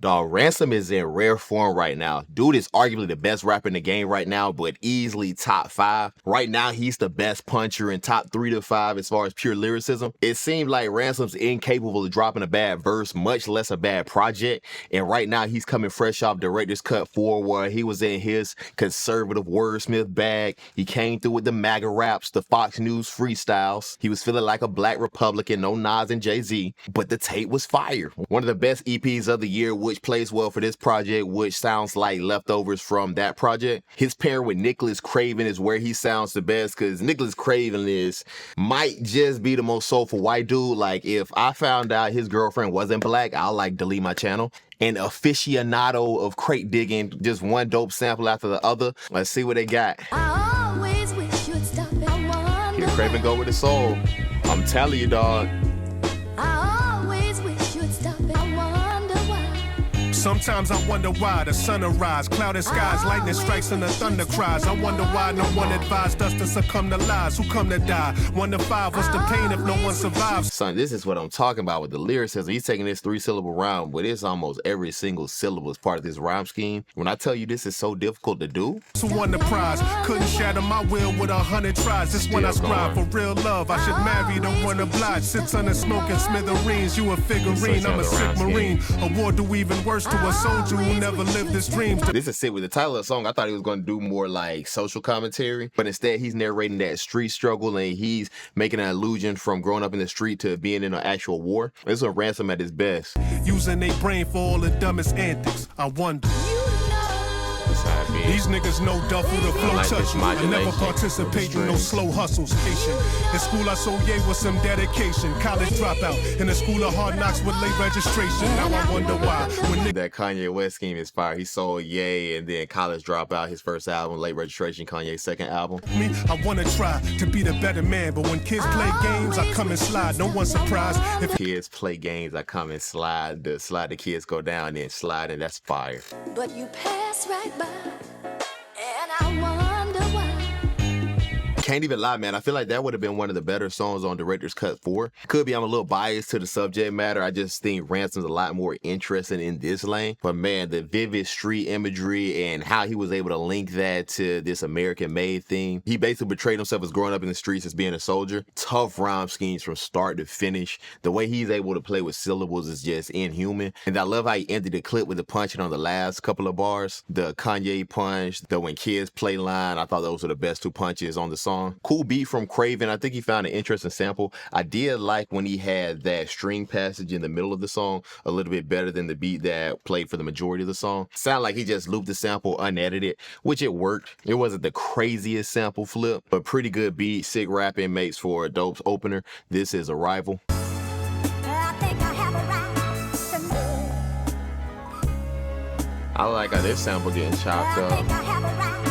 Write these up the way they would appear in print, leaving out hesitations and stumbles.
Dog, Ransom is in rare form right now. Dude is arguably the best rapper in the game right now, but easily top 5. Right now, he's the best puncher in top 3 to 5 as far as pure lyricism. It seemed like Ransom's incapable of dropping a bad verse, much less a bad project. And right now, he's coming fresh off Director's Cut 4, where he was in his conservative wordsmith bag. He came through with the MAGA raps, the Fox News freestyles. He was feeling like a black Republican, no Nas and Jay-Z, but the tape was fire. One of the best EPs of the year, which plays well for this project, which sounds like leftovers from that project. His pair with Nicholas Craven is where he sounds the best, because Nicholas Craven might just be the most soulful white dude. Like, if I found out his girlfriend wasn't black, I'll like delete my channel. An aficionado of crate digging, just one dope sample after the other. Let's see what they got. I always wish you'd stop it. Here Craven go with the soul. I'm telling you, dog. I always wish you'd stop it. I wonder why. Sometimes I wonder why the sun arise, clouded skies, lightning strikes and the thunder cries. I wonder why no one advised us to succumb to lies. Who come to die? 1 to 5, what's the pain if no one survives? Son, this is what I'm talking about with the lyricism. He's taking this 3-syllable rhyme, but it's almost every single syllable is part of this rhyme scheme. When I tell you this is so difficult to do. Who won the prize? Couldn't shatter my will with 100 tries. This when I scribe for real love. I should marry the one obliged. Sits under smoke and smithereens. You a figurine, I'm a sick marine. A war do even worse to a soldier who never lived his dreams. This is sick. With the title of the song, I thought he was going to do more like social commentary, but instead he's narrating that street struggle, and he's making an allusion from growing up in the street to being in an actual war. This is a Ransom at his best. Using their brain for all the dumbest antics. I wonder. These niggas know duffel the flow like touch me. I never participate in no slow hustles. Patient. In school I sold yay with some dedication. College dropout. In the school of hard knocks with late registration. Now I wonder why. When that Kanye West scheme is fire. He sold Ye and then College Dropout, his first album, Late Registration, Kanye's second album. Me, I wanna try to be the better man, but when kids play games, I come and slide. No one's surprised. If kids play games, I come and slide. The kids go down and then slide, and that's fire. But you pass right by, and I wonder why. Can't even lie, man. I feel like that would have been one of the better songs on Director's Cut 4. Could be I'm a little biased to the subject matter. I just think Ransom's a lot more interesting in this lane. But man, the vivid street imagery and how he was able to link that to this American-made thing. He basically portrayed himself as growing up in the streets as being a soldier. Tough rhyme schemes from start to finish. The way he's able to play with syllables is just inhuman. And I love how he ended the clip with the punching on the last couple of bars. The Kanye punch, the when kids play line. I thought those were the best 2 punches on the song. Cool beat from Craven. I think he found an interesting sample. I did like when he had that string passage in the middle of the song a little bit better than the beat that played for the majority of the song. Sound like he just looped the sample unedited, which it worked. It wasn't the craziest sample flip, but pretty good beat. Sick rapping makes for a dope opener. This is Arrival. I like how this sample getting chopped up.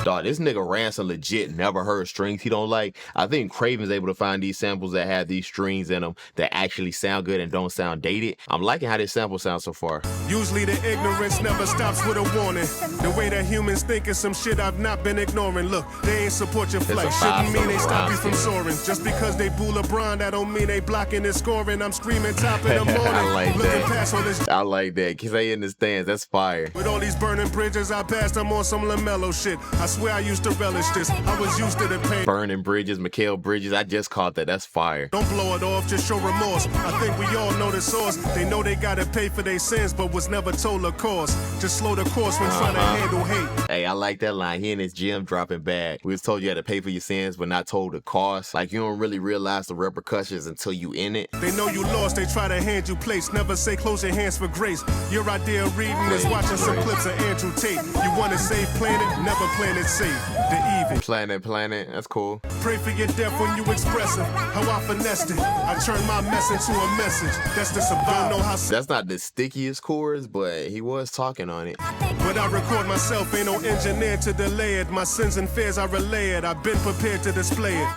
Dog, this nigga Ransom legit never heard strings he don't like. I think Craven's able to find these samples that have these strings in them that actually sound good and don't sound dated. I'm liking how this sample sounds so far. usually the ignorance never stops with a warning. The way that humans think is some shit I've not been ignoring. Look, they ain't support your flight. Shouldn't mean they stop you from soaring. Just because they boo LeBron, that don't mean they blocking his scoring. I'm screaming top in the morning. I like looking past all this. I like that. Cause they in the stands. That's fire. With all these burning bridges I passed, I'm on some LaMelo shit. I swear I used to relish this. I was used to the pain. Burning bridges, Mikhail Bridges. I just caught that. That's fire. Don't blow it off, just show remorse. I think we all know the source. They know they gotta pay for their sins, but was never told a cause. Just slow the course when trying to handle hate. Hey, I like that line. He in his gym dropping bad. We was told you had to pay for your sins, but not told the cost. Like, you don't really realize the repercussions until you in it. They know you lost, they try to hand you place. Never say close your hands for grace. Your idea of reading is watching some clips of Andrew Tate. You wanna save planet, never planet safe. The even. Planet, that's cool. Pray for your death when you express it. How I finessed it. I turned my mess into a message. That's the survival. Know how. That's not the stickiest chorus, but he was talking on it. But I record myself, ain't no engineer to delay it. My sins and fears I relay it. I've been prepared to display it.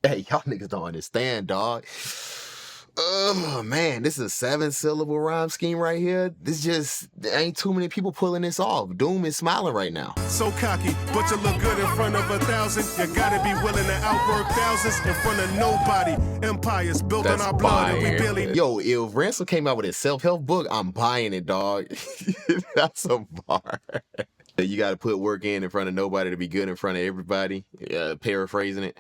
Hey, y'all niggas don't understand, dog. Oh man, this is a 7-syllable rhyme scheme right here. There ain't too many people pulling this off. Doom is smiling right now. So cocky, but you look good in front of 1,000. You gotta be willing to outwork thousands in front of nobody. Empires built on our blood and we barely. Yo, if Ransom came out with a self-help book, I'm buying it, dog. That's a bar. You got to put work in front of nobody to be good in front of everybody. Paraphrasing it.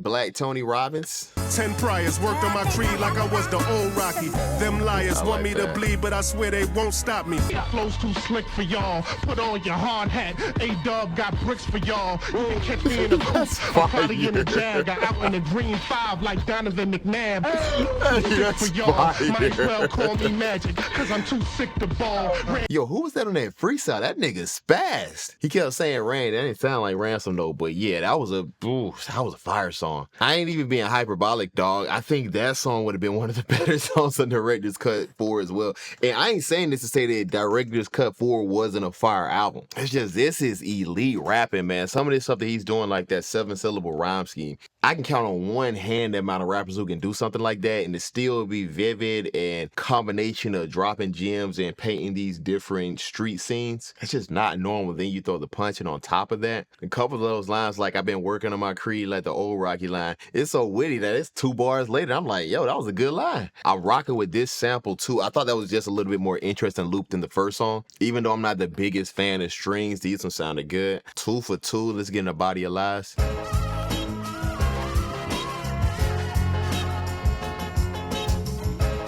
Black Tony Robbins. 10 priors worked on my creed like I was the old Rocky. Them liars want me to bleed, but I swear they won't stop me. Flow's too slick for y'all. Put on your hard hat. A-Dub got bricks for y'all. You can catch me in the coupe. I'm probably in the Jag. Out in the green 5 like Donovan McNabb. That's for y'all. fire. Might as well call me Magic, cause I'm too sick to ball. Yo, who was that on that freestyle? That nigga spazzed. He kept saying Rain. That didn't sound like Ransom though, but yeah, that was a fire song. I ain't even being hyperbolic, dog. I think that song would have been one of the better songs on Director's Cut 4 as well. And I ain't saying this to say that Director's Cut 4 wasn't a fire album. It's just, this is elite rapping, man. Some of this stuff that he's doing, like that 7-syllable rhyme scheme, I can count on one hand the amount of rappers who can do something like that and it still be vivid and combination of dropping gems and painting these different street scenes. It's just not normal. Then you throw the punching on top of that. A couple of those lines, like I've been working on my creed, like the old Rocky line, it's so witty that it's 2 bars later. I'm like, yo, that was a good line. I'm rocking with this sample too. I thought that was just a little bit more interesting loop than the first song. Even though I'm not the biggest fan of strings, these ones sounded good. 2 for 2, let's get in the body of lies.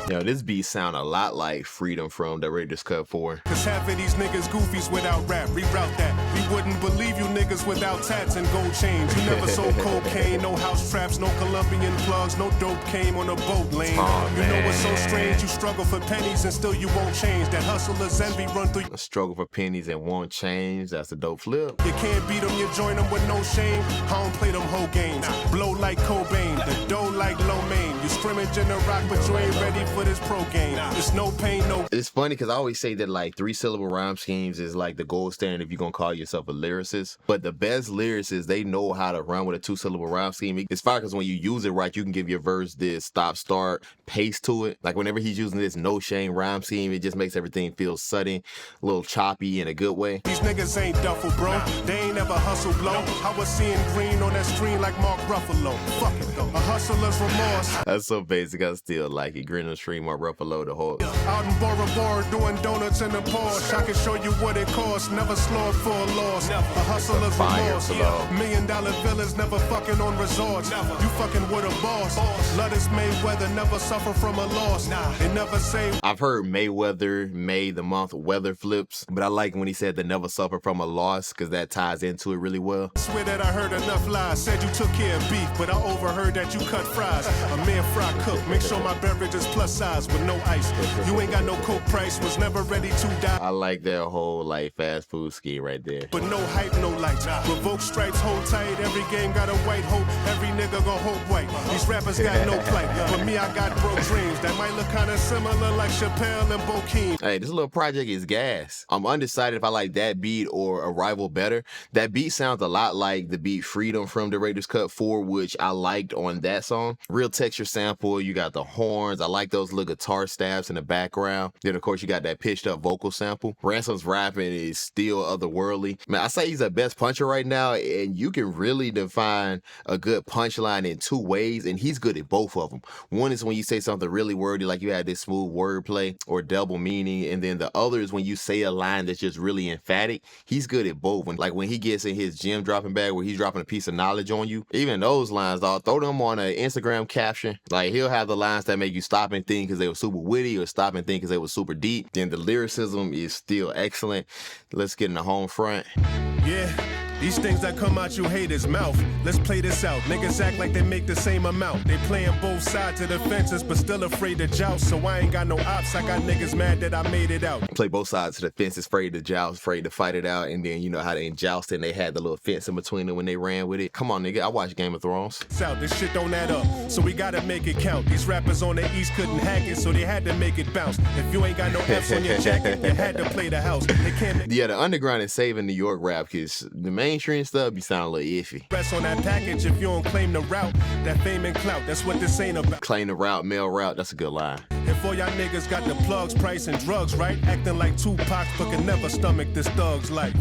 Yo, this beat sound a lot like Freedom from Director's Cut 4. Cause half of these niggas goofies without rap, reroute that. We wouldn't believe you niggas without tats and gold chains. You never sold cocaine, no house traps, no Colombian plugs, no dope came on a boat lane. Oh, you know what's so strange? You struggle for pennies and still you won't change. That hustler's envy run through you. Struggle for pennies and won't change. That's a dope flip. You can't beat them, you join them with no shame. I don't play them whole games. Blow like Cobain, the dough like Lo Mein. You scrimmage in the rock, but you ain't ready for this pro game. It's no pain, no. It's funny because I always say that like 3-syllable rhyme schemes is like the gold standard if you're gonna call yourself a lyricist. But the best lyricists, they know how to run with a 2-syllable rhyme scheme. It's fine because when you use it right, you can give your verse this stop-start pace to it. Like whenever he's using this no shame rhyme scheme, it just makes everything feel sudden, a little choppy in a good way. These niggas ain't duffel, bro. They ain't ever hustle blow. I was seeing green on that screen like Mark Ruffalo. Fuck it though. A hustler's remorse. That's so basic. I still like it. Green on the stream, Mark Ruffalo, the whole. Out in Bora Bora doing donuts in the Porsche. I can show you what it costs. Never slow for a loss. A hustler's remorse. $1 million villas, never fucking on resorts. You fucking with a boss. Let us Mayweather never suffer from a loss. They never say. I've heard Mayweather, May the month, weather flips, but I like when he said the never suffer from a loss because that ties into it really well. Swear that I heard enough lies. Said you took care of beef, but I overheard that you cut fries. A man fry cook. Make sure my beverage is plus size with no ice. You ain't got no coke price, was never ready to die. I like that whole like fast food scheme right there. But no hype, no lights. Revoke stripes, hold tight. Every game got a white hope. Every nigga gon' hope white. These rappers got no plight. But me, I got broke dreams that might look kinda similar like Chappelle and Bokeem. Hey, this little project is gas. I'm undecided if I like that beat or Arrival better. That beat sounds a lot like the beat Freedom from Director's Cut 4, which I liked on that song. Real texture sample, you got the horns. I like those little guitar stabs in the background. Then of course you got that pitched up vocal sample. Ransom's rapping is still otherworldly. Man, I say he's the best puncher right now, and you can really define a good punchline in 2 ways, and he's good at both of them. One is when you say something really wordy, like you had this smooth wordplay or double meaning, and then the other is when you say a line that's just really emphatic. He's good at both. When he gets in his gem dropping bag where he's dropping a piece of knowledge on you, even those lines, I'll throw them on an Instagram caption. Like he'll have the lines that make you stop and think because they were super witty, or stop and think because they were super deep. Then the lyricism is still excellent. Let's get in the Homefront. Yeah. These things that come out you haters' mouth. Let's play this out. Niggas act like they make the same amount. They playing both sides of the fences, but still afraid to joust. So I ain't got no ops. I got niggas mad that I made it out. Play both sides of the fence, afraid to joust, afraid to fight it out. And then you know how they joust and they had the little fence in between them when they ran with it. Come on, nigga. I watch Game of Thrones. This shit don't add up, so we gotta make it count. These rappers on the east couldn't hack it, so they had to make it bounce. If you ain't got no F's on your jacket, you had to play the house. They can't. Yeah, the underground is saving New York rap because the man mainstream stuff be sounding a little iffy. Press on that package if you don't claim the route. That fame and clout, that's what this ain't about. Claim the route, mail route, that's a good line. If all y'all niggas got the plugs, price, and drugs, right? Acting like Tupac, but can never stomach this thug's life.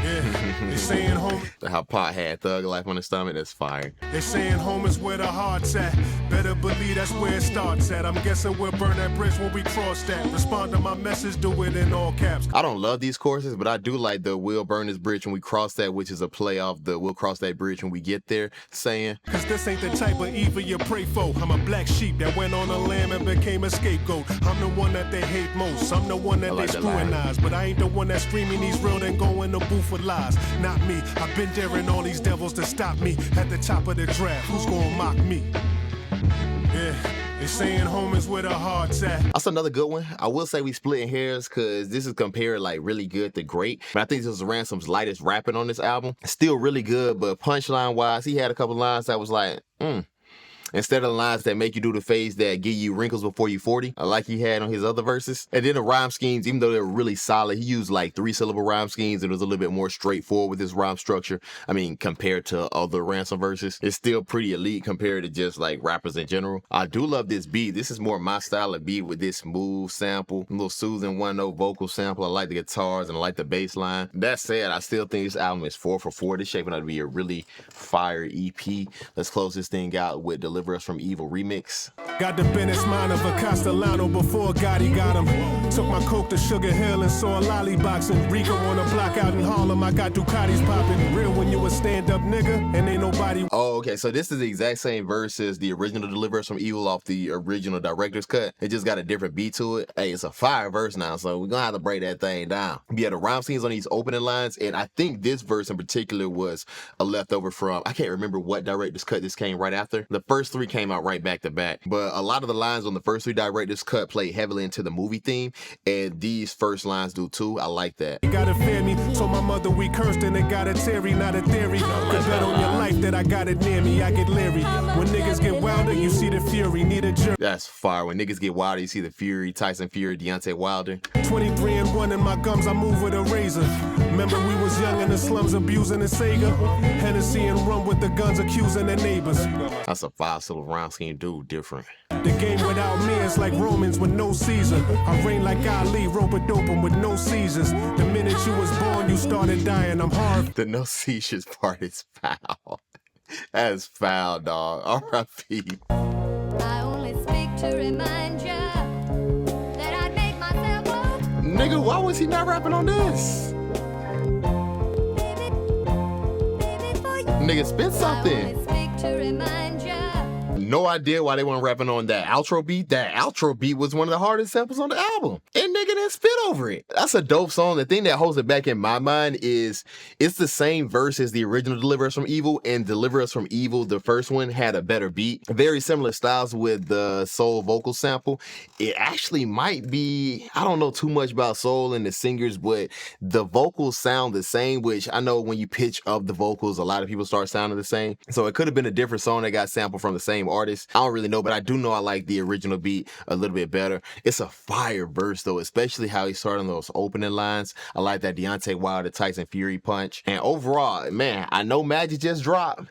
Yeah, they saying home. How Pot had Thug Life on his stomach, that's fire. They saying home is where the heart's at. Better believe that's where it starts at. I'm guessing we'll burn that bridge when we cross that. Respond to my message, do it in all caps. I don't love these choruses, but I do like the "We'll burn this bridge when we cross that," which is a play off the "We'll cross that bridge when we get there" saying. Cause this ain't the type of evil you pray for. I'm a black sheep that went on a lamb and became a scapegoat. I'm the one that they hate most. I'm the one that like they that line. scrutinize. But I ain't the one that's screaming these real and go in the booth with lies. Not me. I've been daring all these devils to stop me at the top of the draft. Who's gonna mock me? Yeah. They saying home is where the heart's at. That's another good one. I will say we splitting hairs because this is compared like really good to great. But I think this was Ransom's lightest rapping on this album. Still really good, but punchline wise, he had a couple lines that was like, instead of the lines that make you do the phase that give you wrinkles before you 40, like he had on his other verses. And then the rhyme schemes, even though they were really solid, he used like 3-syllable rhyme schemes and it was a little bit more straightforward with his rhyme structure. I mean, compared to other Ransom verses, it's still pretty elite compared to just like rappers in general. I do love this beat. This is more my style of beat with this smooth sample, a little soothing 1-note vocal sample. I like the guitars and I like the bass line. That said, I still think this album is 4 for 4. This shaping out to be a really fire EP. Let's close this thing out with Deliver Us from Evil remix. Got the business mind of a Castellano before Gotti got him. Took my coke to Sugar Hill and saw a lolly boxing. Rico on a block out in Harlem. I got Ducatis popping. Real when you a stand-up nigga and ain't nobody. Oh, okay. So this is the exact same verse as the original Deliver Us from Evil off the original director's cut. It just got a different beat to it. Hey, it's a fire verse now, so we're gonna have to break that thing down. Yeah, the rhyme schemes on these opening lines, and I think this verse in particular was a leftover from, I can't remember what director's cut this came right after. The first 3 came out right back to back, but a lot of the lines on the first 3 director's cut play heavily into the movie theme, and these first lines do too. I like that. You gotta fear me. Told my mother we cursed and it got a theory, not a theory. Could bet on your life that I got it near me. I get leery. When niggas get wilder, you see the fury. Need a jury. That's fire. When niggas get wilder, you see the Fury, Tyson Fury, Deontay Wilder. 23 and 1 in my gums, I move with a razor. Remember we was young in the slums abusing the Sega. Hennessy and rum with the guns accusing the neighbors. That's a 5-syllable rhyme scheme, dude. Different. The game without me is like Romans with no Caesar. I reign like Ali, rope-a-doping with no seizures. The minute you was born, you started dying. I'm hard. The no seizures part is foul. That's foul, dog. R.I.P. I only speak to remind you that I'd make myself up. Nigga, why was he not rapping on this? Baby, for you. Nigga, spit I something. only speak to remind you. No idea why they weren't rapping on that outro beat. That outro beat was one of the hardest samples on the album. And nigga didn't spit over it. That's a dope song. The thing that holds it back in my mind is it's the same verse as the original Deliver Us from Evil, and Deliver Us from Evil, the first one, had a better beat. Very similar styles with the soul vocal sample. It actually might be, I don't know too much about soul and the singers, but the vocals sound the same, which I know when you pitch up the vocals, a lot of people start sounding the same. So it could have been a different song that got sampled from the same artist. I don't really know, but I do know I like the original beat a little bit better. It's a fire verse though, especially how he started on those opening lines. I like that Deontay Wilder Tyson Fury punch. And overall, man, I know Magic just dropped.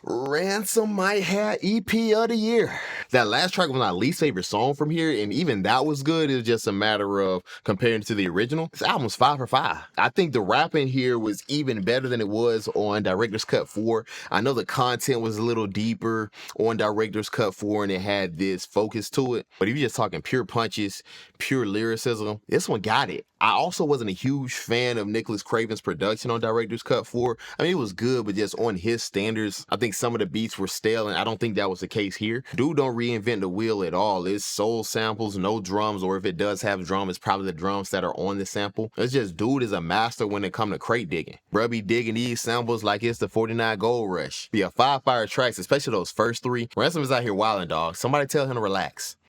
Ransom might have EP of the year. That last track was my least favorite song from here, and even that was good. It was just a matter of comparing to the original. This album's 5 for 5. I think the rapping here was even better than it was on Director's Cut 4. I know the content was a little deeper on Director's Cut 4, and it had this focus to it. But if you're just talking pure punches, pure lyricism, this one got it. I also wasn't a huge fan of Nicholas Craven's production on Director's Cut 4. I mean, it was good, but just on his standards, I think some of the beats were stale, and I don't think that was the case here. Dude don't reinvent the wheel at all. It's soul samples, no drums, or if it does have drum, it's probably the drums that are on the sample. It's just dude is a master when it comes to crate digging. Bruh be digging these samples like it's the 49 Gold Rush. Yeah, 5 fire tracks, especially those first 3. Ransom is out here wilding, dog. Somebody tell him to relax.